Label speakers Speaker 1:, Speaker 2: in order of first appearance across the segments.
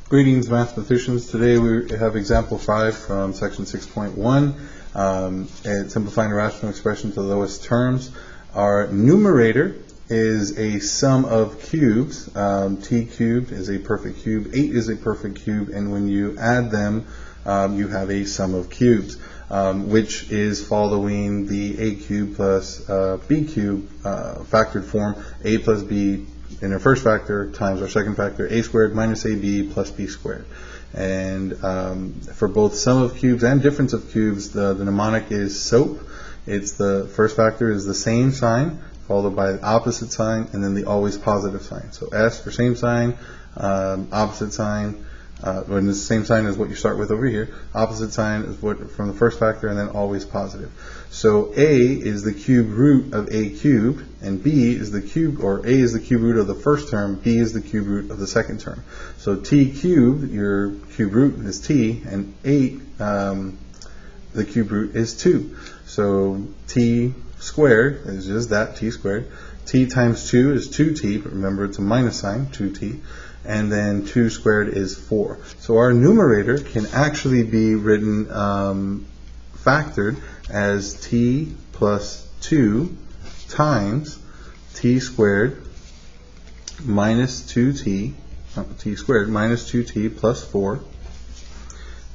Speaker 1: Greetings, mathematicians. Today we have example 5 from section 6.1. It's simplifying a rational expression to the lowest terms. Our numerator is a sum of cubes. T cubed is a perfect cube, 8 is a perfect cube, and when you add them, you have a sum of cubes, which is following the a cubed plus b cubed factored form, a plus b in our first factor times our second factor, a squared minus ab plus b squared. And for both sum of cubes and difference of cubes, the mnemonic is SOAP. It's the first factor is the same sign followed by the opposite sign and then the always positive sign. So S for same sign, opposite sign, when it's the same sign as what you start with over here. Opposite sign is what from the first factor, and then always positive. So A is the cube root of A cubed, and B is the cube, or A is the cube root of the first term, B is the cube root of the second term. So T cubed, your cube root is T, and 8, the cube root is 2. So T squared is just that, T squared. T times 2 is 2T, but remember it's a minus sign, 2T. And then 2 squared is 4. So our numerator can actually be written factored as t plus 2 times t squared minus 2t, t squared minus 2t plus 4.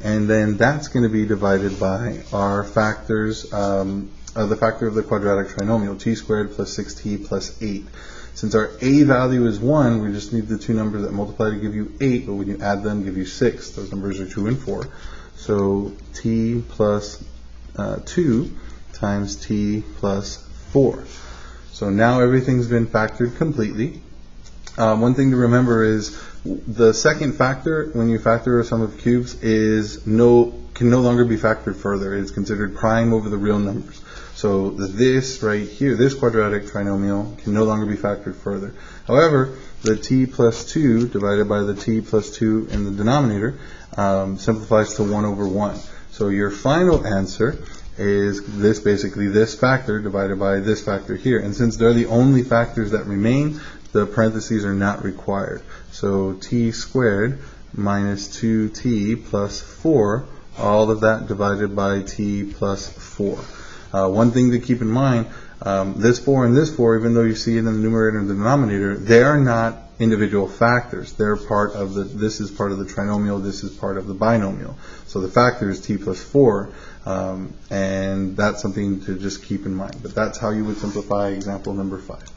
Speaker 1: And then that's going to be divided by our factors, the factor of the quadratic trinomial, t squared plus 6t plus 8. Since our a value is 1, we just need the two numbers that multiply to give you 8, but when you add them, give you 6. Those numbers are 2 and 4. So t plus 2 times t plus 4. So now everything's been factored completely. One thing to remember is the second factor, when you factor a sum of cubes, can no longer be factored further. It's considered prime over the real numbers. So this right here, this quadratic trinomial, can no longer be factored further. However, the t plus 2 divided by the t plus 2 in the denominator simplifies to 1 over 1. So your final answer is this factor divided by this factor here. And since they're the only factors that remain, the parentheses are not required. So t squared minus 2t plus 4, all of that divided by t plus 4. One thing to keep in mind, this 4 and this 4, even though you see it in the numerator and the denominator, they are not individual factors. They're part of this is part of the trinomial, this is part of the binomial. So the factor is t plus 4, and that's something to just keep in mind. But that's how you would simplify example number 5.